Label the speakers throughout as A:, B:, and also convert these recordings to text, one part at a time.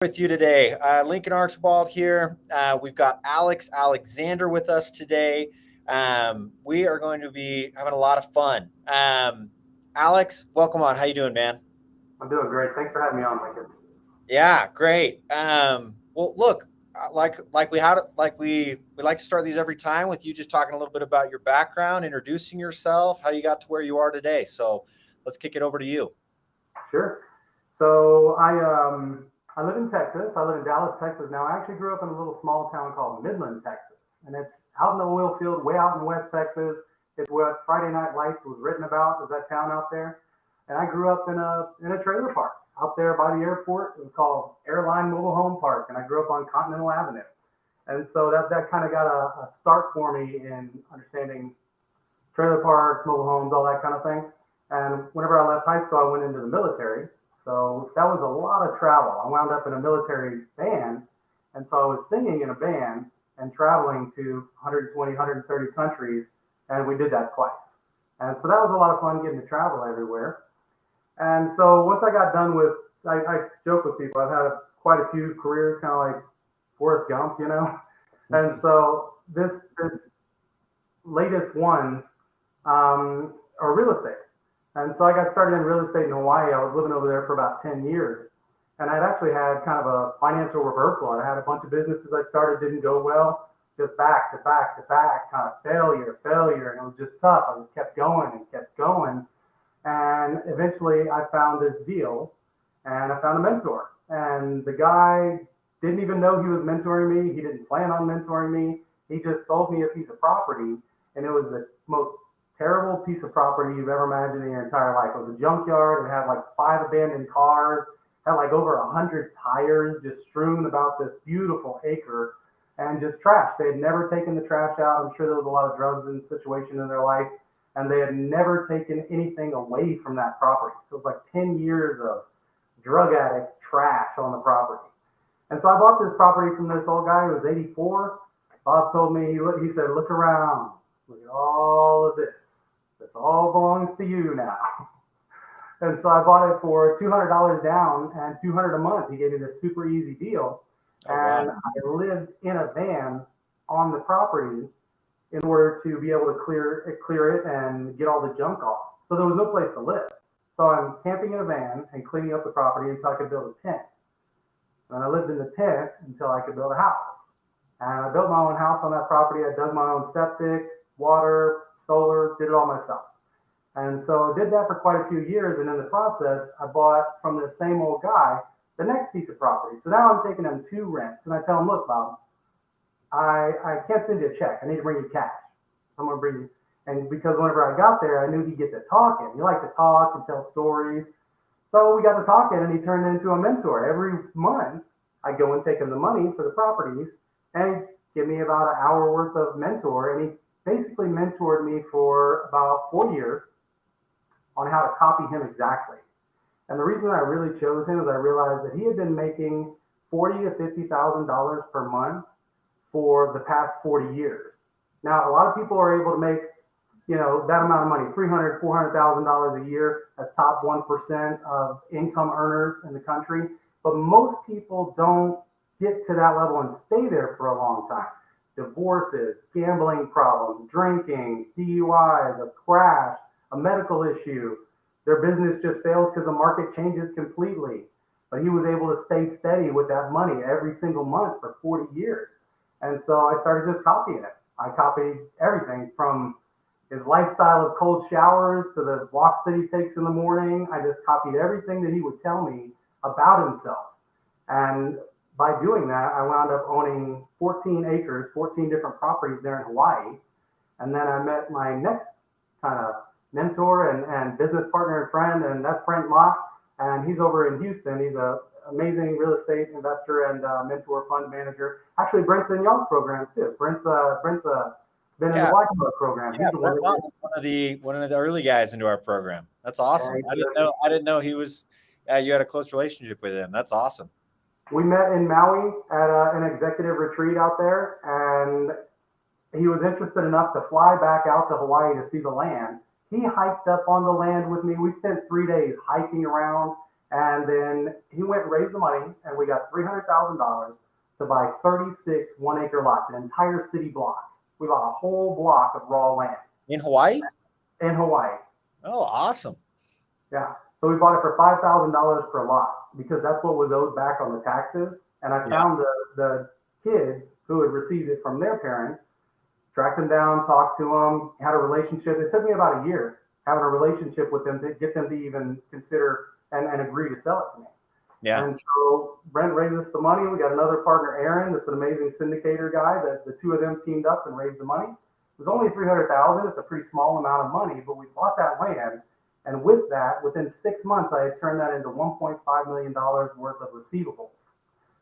A: With you today. Lincoln Archibald here. We've got Alex Alexander with us today. We are going to be having a lot of fun. Alex, welcome on. How you doing, man?
B: I'm doing great. Thanks for having me on, Lincoln.
A: Yeah, great. Well, look, like we like to start these every time with you just talking a little bit about your background, introducing yourself, how you got to where you are today. So let's kick it over to you.
B: Sure. So I live in Texas. I live in Dallas, Texas now. I actually grew up in a little small town called Midland, Texas, and it's out in the oil field, way out in West Texas. It's what Friday Night Lights was written about. Is that town out there? And I grew up in a trailer park out there by the airport. It was called Airline Mobile Home Park, and I grew up on Continental Avenue. And so that kind of got a start for me in understanding trailer parks, mobile homes, all that kind of thing. And whenever I left high school, I went into the military. So that was a lot of travel. I wound up in a military band. And so I was singing in a band and traveling to 120, 130 countries. And we did that twice. And so that was a lot of fun getting to travel everywhere. And so once I got done with, I joke with people, I've had quite a few careers, kind of like Forrest Gump, you know? And so this latest ones are real estate. And so I got started in real estate in Hawaii. I was living over there for about 10 years. And I'd actually had kind of a financial reversal. I had a bunch of businesses I started, didn't go well, just back to back to back, kind of failure. And it was just tough. I just kept going and kept going. And eventually I found this deal and I found a mentor. And the guy didn't even know he was mentoring me. He didn't plan on mentoring me. He just sold me a piece of property. And it was the most terrible piece of property you've ever imagined in your entire life. It was a junkyard. It had like 5 abandoned cars, had like over 100 tires just strewn about this beautiful acre, and just trash. They had never taken the trash out. I'm sure there was a lot of drugs in the situation in their life, and they had never taken anything away from that property. So it was like 10 years of drug addict trash on the property. And so I bought this property from this old guy who was 84. Bob told me, he said, look around, look at all of this. This all belongs to you now. And so I bought it for $200 down and $200 a month. He gave me this super easy deal.
A: Oh,
B: And
A: wow.
B: I lived in a van on the property in order to be able to clear it and get all the junk off. So there was no place to live. So I'm camping in a van and cleaning up the property until I could build a tent. And I lived in the tent until I could build a house. And I built my own house on that property. I dug my own septic, water, solar, did it all myself. And so I did that for quite a few years. And in the process, I bought from the same old guy the next piece of property. So now I'm taking him 2 rents. And I tell him, look, Bob, I can't send you a check. I need to bring you cash. I'm going to bring you. And because whenever I got there, I knew he'd get to talking. He liked to talk and tell stories. So we got to talking, and he turned into a mentor. Every month, I go and take him the money for the properties and give me about an hour worth of mentor. And he basically mentored me for about 4 years on how to copy him exactly. And the reason I really chose him is I realized that he had been making $40,000 to $50,000 per month for the past 40 years. Now, a lot of people are able to make, that amount of money, $300,000, $400,000 a year as top 1% of income earners in the country. But most people don't get to that level and stay there for a long time. Divorces, gambling problems, drinking, DUIs, a crash, a medical issue. Their business just fails because the market changes completely. But he was able to stay steady with that money every single month for 40 years. And so I started just copying it. I copied everything from his lifestyle of cold showers to the walks that he takes in the morning. I just copied everything that he would tell me about himself. And by doing that, I wound up owning 14 acres, 14 different properties there in Hawaii. And then I met my next kind of mentor and business partner and friend, and that's Brent Mott. And he's over in Houston. He's an amazing real estate investor and mentor fund manager. Actually, Brent's in y'all's program too. Brent's been in the
A: Yeah.
B: Black Belt program.
A: Yeah,
B: He's the one
A: Brett Mott was one of the early guys into our program. That's awesome. I didn't know he was. You had a close relationship with him. That's awesome.
B: We met in Maui at an executive retreat out there, and he was interested enough to fly back out to Hawaii to see the land. He hiked up on the land with me. We spent 3 days hiking around And then he went and raised the money, and we got $300,000 to buy 36 1-acre lots, an entire city block. We bought a whole block of raw land
A: In Hawaii?
B: in Hawaii.
A: Oh, awesome.
B: Yeah. So we bought it for $5,000 per lot because that's what was owed back on the taxes. And I found the kids who had received it from their parents, tracked them down, talked to them, had a relationship. It took me about a year having a relationship with them to get them to even consider and agree to sell it to me.
A: Yeah.
B: And so Brent raised us the money. We got another partner, Aaron, that's an amazing syndicator guy. That the two of them teamed up and raised the money. It was only $300,000. It's a pretty small amount of money, but we bought that land. And with that, within 6 months, I had turned that into $1.5 million worth of receivables.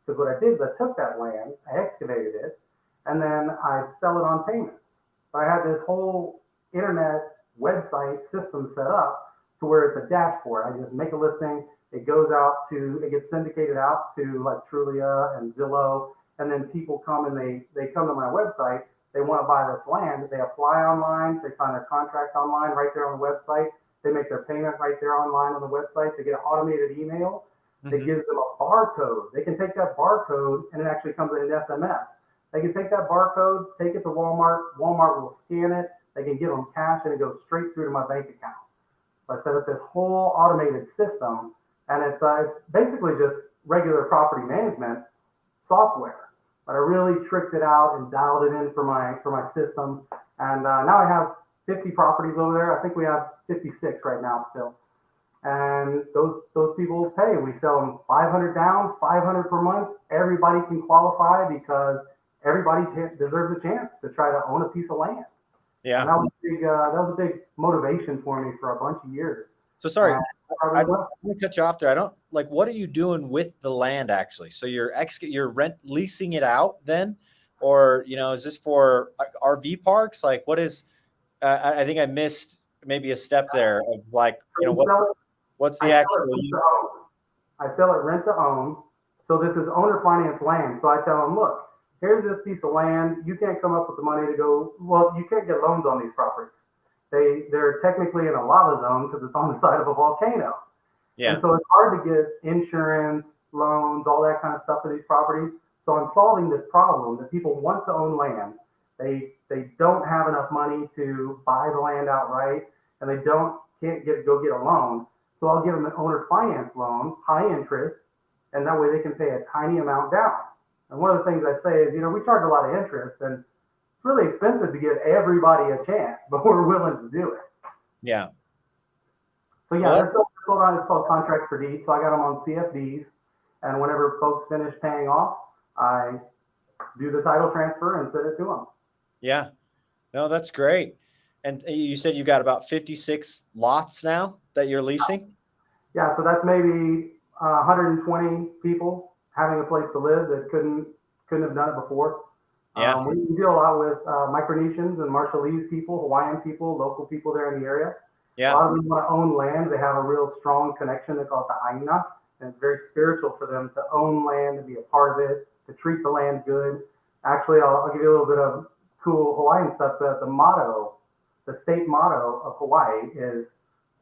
B: Because what I did is I took that land, I excavated it, and then I'd sell it on payments. So I had this whole internet website system set up to where it's a dashboard. I just make a listing, it goes out to, it gets syndicated out to like Trulia and Zillow, and then people come and they come to my website, they want to buy this land, they apply online, they sign their contract online right there on the website, they make their payment right there online on the website, they get an automated email that gives them a barcode. They can take that barcode and it actually comes in an SMS. They can take that barcode, take it to Walmart, Walmart will scan it, they can give them cash and it goes straight through to my bank account. So I set up this whole automated system, and it's basically just regular property management software. But I really tricked it out and dialed it in for my system. And now I have 50 properties over there. I think we have 56 right now still. And those people pay. We sell them 500 down, 500 per month. Everybody can qualify because everybody deserves a chance to try to own a piece of land.
A: Yeah.
B: And that was a big motivation for me for a bunch of years.
A: So sorry, I don't want to cut you off there. I don't like, what are you doing with the land actually? So you're leasing it out then, or, is this for RV parks? Like what is, I think I missed maybe a step there of like, what's the actual use?
B: I sell it rent to own. So this is owner finance land. So I tell them, look, here's this piece of land. You can't come up with the money to go, well, you can't get loans on these properties. They're technically in a lava zone because it's on the side of a volcano. Yeah. And so it's hard to get insurance, loans, all that kind of stuff for these properties. So I'm solving this problem that people want to own land. They don't have enough money to buy the land outright, and they can't go get a loan. So I'll give them an owner finance loan, high interest, and that way they can pay a tiny amount down. And one of the things I say is, we charge a lot of interest, and it's really expensive to give everybody a chance, but we're willing to do it.
A: Yeah.
B: So yeah, it's called contracts for deed. So I got them on CFDs, and whenever folks finish paying off, I do the title transfer and send it to them.
A: Yeah. No, that's great. And you said you got about 56 lots now that you're leasing?
B: Yeah, so that's maybe 120 people having a place to live that couldn't have done it before.
A: Yeah.
B: We deal a lot with Micronesians and Marshallese people, Hawaiian people, local people there in the area.
A: Yeah.
B: A lot of them want to own land. They have a real strong connection. They call it the Aina, and it's very spiritual for them to own land, to be a part of it, to treat the land good. Actually, I'll give you a little bit of cool Hawaiian stuff. The state motto of Hawaii is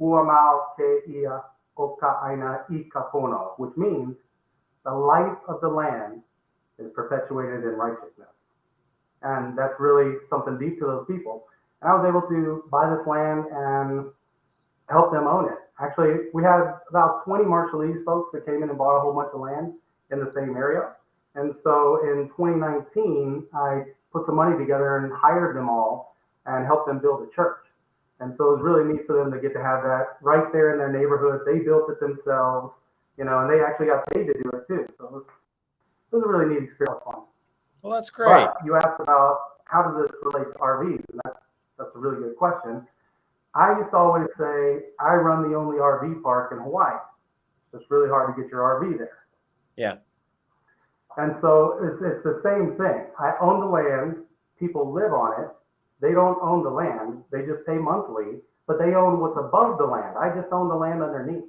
B: Huamau ke ia o ka aina I ka pono, which means the life of the land is perpetuated in righteousness. And that's really something deep to those people. And I was able to buy this land and help them own it. Actually, we had about 20 Marshallese folks that came in and bought a whole bunch of land in the same area. And so in 2019, I put some money together and hired them all and helped them build a church. And so it was really neat for them to get to have that right there in their neighborhood. They built it themselves, and they actually got paid to do it too. So it was a really neat experience.
A: Well, that's great.
B: But you asked about how does this relate to RVs, and that's a really good question. I used to always say I run the only RV park in Hawaii. So it's really hard to get your RV there.
A: Yeah.
B: And so it's the same thing. I own the land. People live on it. They don't own the land. They just pay monthly, but they own what's above the land. I just own the land underneath.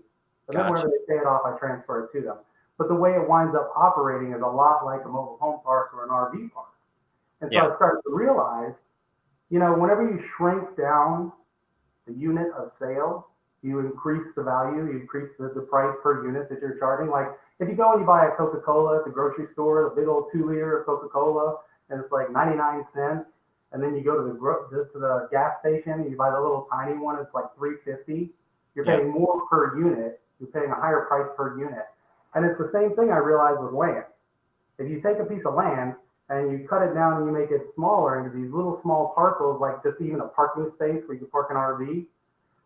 B: And then whenever they pay it off, I transfer it to them. But the way it winds up operating is a lot like a mobile home park or an RV park. And so I started to realize, whenever you shrink down the unit of sale, you increase the value, you increase the price per unit that you're charging. Like if you go and you buy a Coca-Cola at the grocery store, a big old 2 liter of Coca-Cola, and it's like 99 cents. And then you go to the gas station and you buy the little tiny one, it's like 3.50. You're paying more per unit. You're paying a higher price per unit. And it's the same thing I realized with land. If you take a piece of land and you cut it down and you make it smaller into these little small parcels, like just even a parking space where you can park an RV,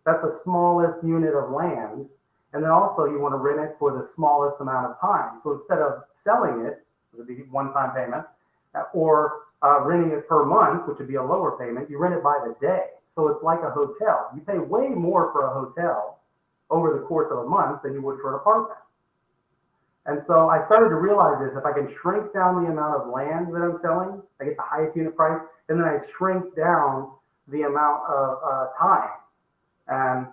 B: that's the smallest unit of land. And then also you want to rent it for the smallest amount of time. So instead of selling it, it would be one-time payment, or renting it per month, which would be a lower payment, you rent it by the day. So it's like a hotel. You pay way more for a hotel over the course of a month than you would for an apartment. And so I started to realize this: if I can shrink down the amount of land that I'm selling, I get the highest unit price, and then I shrink down the amount of time. And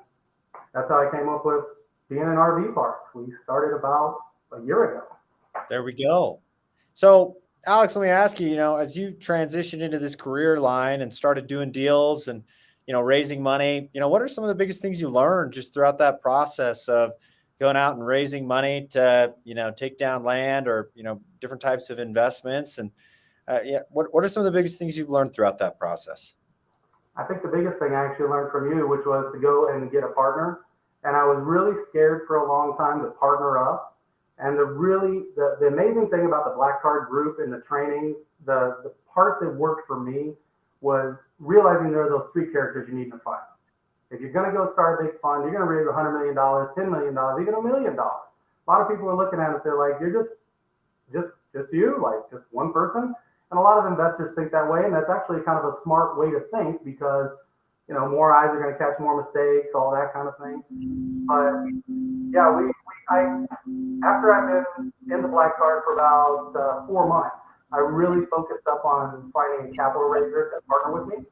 B: that's how I came up with being an RV park. We started about a year ago.
A: There we go. So, Alex, let me ask you, as you transitioned into this career line and started doing deals and, raising money, what are some of the biggest things you learned just throughout that process of going out and raising money to, take down land or, different types of investments? And what are some of the biggest things you've learned throughout that process?
B: I think the biggest thing I actually learned from you, which was to go and get a partner. And I was really scared for a long time to partner up. And the amazing thing about the Black Card group and the training, the part that worked for me was realizing there are those three characters you need in a fund. If you're going to go start a big fund, you're going to raise $100 million, $10 million, even $1 million. A lot of people are looking at it, they're like, you're just you, like just one person. And a lot of investors think that way, and that's actually kind of a smart way to think because, more eyes are going to catch more mistakes, all that kind of thing. But yeah, after I've been in the Black Card for about 4 months, I really focused up on finding a capital raiser to partner with me.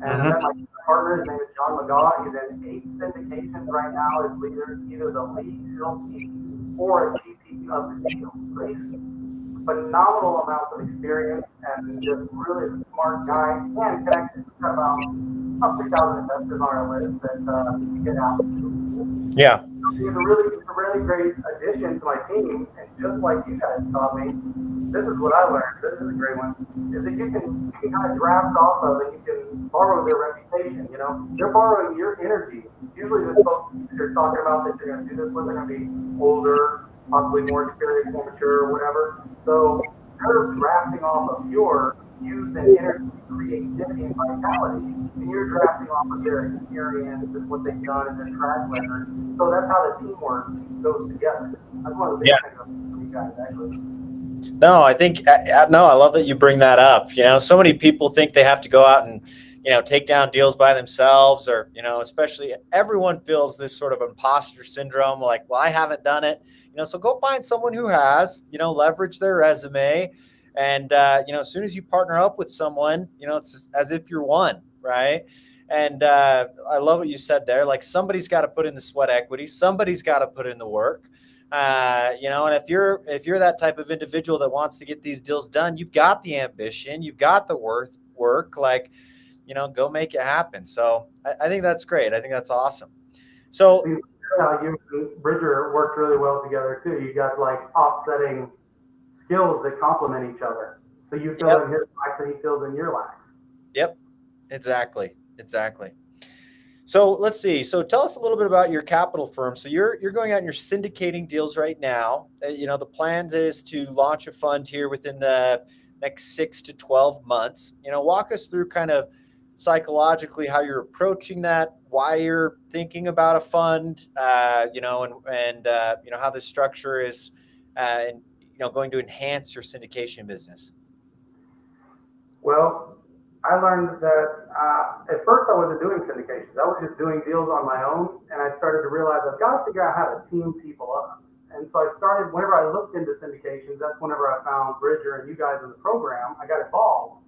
B: And I met my partner, his name is John McGaw. He's in 8 syndications right now as either the lead LP or a GP of the deal. So he's phenomenal amounts of experience and just really a smart guy and connected. We've got about 3,000 investors on our list that we get out to.
A: Yeah.
B: He's a really great addition to my team. And just like you guys taught me, this is what I learned. This is a great one. Is that you can kind of draft off of and you can borrow their reputation. They're borrowing your energy. Usually, the folks you're talking about that you're going to do this with are going to be older, possibly more experienced, more mature, or whatever. So they're drafting off of your youth and energy, creativity, and vitality, and you're drafting off of their experience and what they've done and their track record. So that's how the teamwork goes together. That's one of the big things for you guys, actually.
A: No, I think, I love that you bring that up. So many people think they have to go out and, take down deals by themselves or, especially everyone feels this sort of imposter syndrome, like, well, I haven't done it, so go find someone who has, leverage their resume. And, as soon as you partner up with someone, it's as if you're one, right? And I love what you said there. Like somebody's got to put in the sweat equity. Somebody's got to put in the work. And if you're that type of individual that wants to get these deals done, you've got the ambition, you've got the work, like, go make it happen. So I think that's great. I think that's awesome. So
B: you and Bridger worked really well together too. You got like offsetting skills that complement each other. So you fill in his lacks and he fills in your lacks.
A: Yep. Exactly. So let's see. So tell us a little bit about your capital firm. So you're going out and you're syndicating deals right now. The plan is to launch a fund here within the next 6 to 12 months. Walk us through kind of psychologically how you're approaching that, why you're thinking about a fund, and how the structure is, going to enhance your syndication business.
B: Well, I learned that at first I wasn't doing syndications. I was just doing deals on my own, and I started to realize I've got to figure out how to team people up. And so I started, whenever I looked into syndications, that's whenever I found Bridger and you guys in the program, I got involved.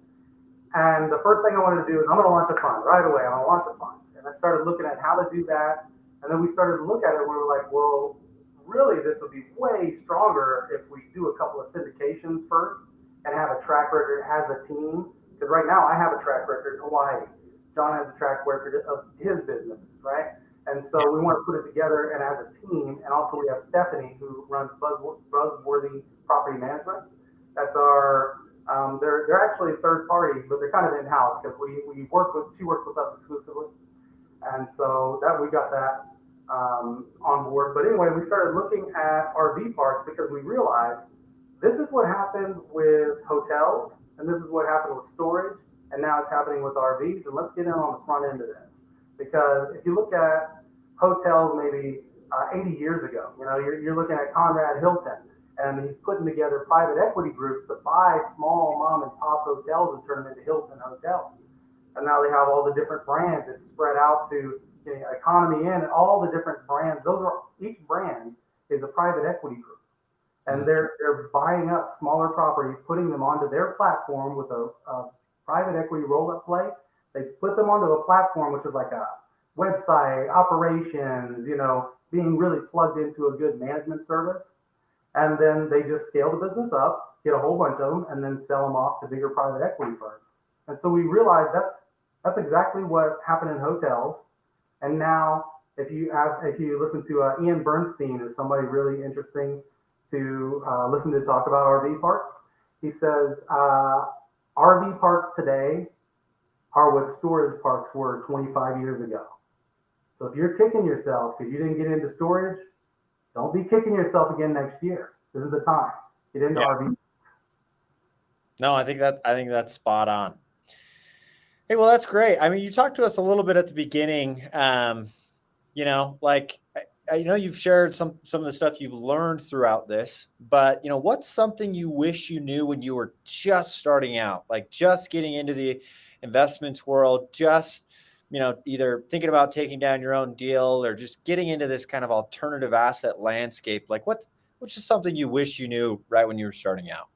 B: And the first thing I wanted to do is I'm going to launch a fund right away. I'm going to launch a fund. And I started looking at how to do that. And then we started to look at it and we were like, well, really, this would be way stronger if we do a couple of syndications first and have a track record as a team. Because right now I have a track record in Hawaii. John has a track record of his businesses, right? And so we want to put it together and as a team. And also we have Stephanie who runs Buzzworthy Property Management. That's our, they're actually third party, but they're kind of in-house because she works with us exclusively. And so that we got that on board. But anyway, we started looking at RV parks because we realized this is what happened with hotels, and this is what happened with storage, and now it's happening with RVs. And let's get in on the front end of this, because if you look at hotels maybe 80 years ago, you're looking at Conrad Hilton, and he's putting together private equity groups to buy small mom and pop hotels and turn them into Hilton hotels. And now they have all the different brands. It's spread out to Economy Inn and all the different brands. Each brand is a private equity group, and they're buying up smaller properties, putting them onto their platform with a private equity roll-up play. They put them onto a platform which is like a website, operations, being really plugged into a good management service, and then they just scale the business up, get a whole bunch of them, and then sell them off to bigger private equity firms. And so we realized that's exactly what happened in hotels. And now, if you listen to Ian Bernstein, is somebody really interesting to listen to talk about RV parks. He says RV parks today are what storage parks were 25 years ago. So if you're kicking yourself because you didn't get into storage, don't be kicking yourself again next year. This is the time. Get into RV.
A: No, I think that's spot on. Hey, well, that's great. I mean, you talked to us a little bit at the beginning. Like I know you've shared some of the stuff you've learned throughout this, but what's something you wish you knew when you were just starting out, like just getting into the investments world, just either thinking about taking down your own deal or just getting into this kind of alternative asset landscape? Like what's just something you wish you knew right when you were starting out?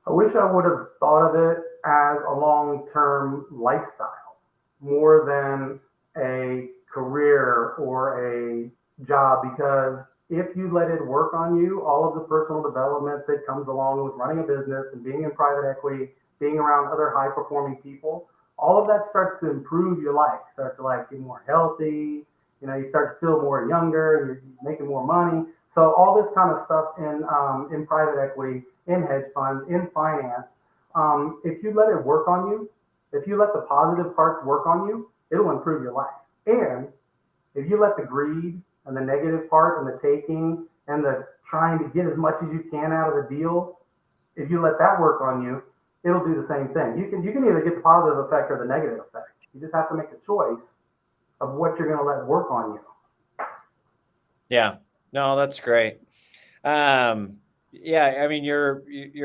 B: I wish I would have thought of it as a long-term lifestyle more than a career or a job, because if you let it work on you, all of the personal development that comes along with running a business and being in private equity, being around other high-performing people, all of that starts to improve your life. Start to get more healthy. You start to feel more younger. You're making more money. So all this kind of stuff in private equity, in hedge funds, in finance, if you let it work on you, if you let the positive parts work on you, it'll improve your life. And if you let the greed and the negative part and the taking and the trying to get as much as you can out of the deal, if you let that work on you, it'll do the same thing. You can either get the positive effect or the negative effect. You just have to make a choice of what you're going to let work on you.
A: Yeah, no, that's great. Yeah, I mean, you're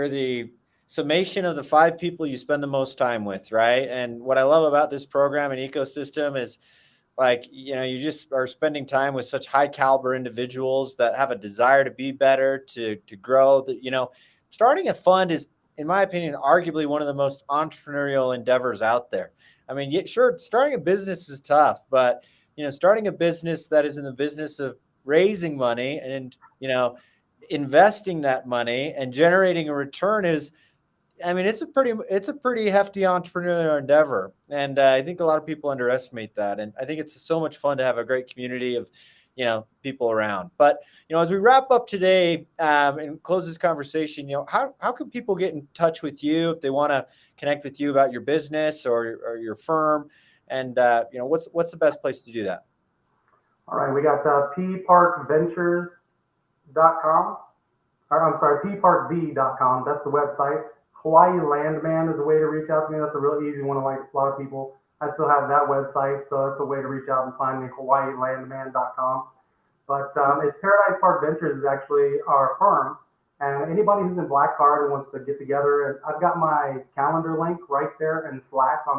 A: the summation of the 5 people you spend the most time with, right? And what I love about this program and ecosystem is you just are spending time with such high caliber individuals that have a desire to be better, to grow. That starting a fund is, in my opinion, arguably one of the most entrepreneurial endeavors out there. I mean, sure, starting a business is tough, but starting a business that is in the business of raising money and investing that money and generating a return is, I mean, it's a pretty hefty entrepreneurial endeavor. And I think a lot of people underestimate that. And I think it's so much fun to have a great community of, people around. But, as we wrap up today and close this conversation, how can people get in touch with you if they want to connect with you about your business or your firm? And, what's the best place to do that?
B: All right. We got pparkventures.com. I'm sorry, pparkv.com. That's the website. Hawaii Landman is a way to reach out to me. That's a real easy one. Like a lot of people, I still have that website, so that's a way to reach out and find me. HawaiiLandman.com. But it's Paradise Park Ventures is actually our firm, and anybody who's in Black Card and wants to get together, and I've got my calendar link right there in Slack so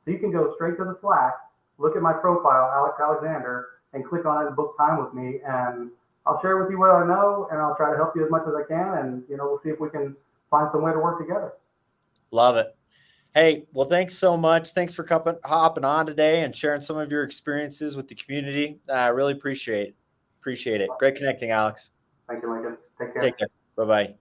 B: you can go straight to the Slack, look at my profile, Alex Alexander, and click on it and book time with me, and I'll share with you what I know, and I'll try to help you as much as I can, and we'll see if we can find some way to work together. Love
A: it. Hey, well, thanks so much. Thanks for hopping on today and sharing some of your experiences with the community. I really appreciate it. Great connecting, Alex.
B: Thank you, Lincoln. Take care.
A: Take care. Bye-bye.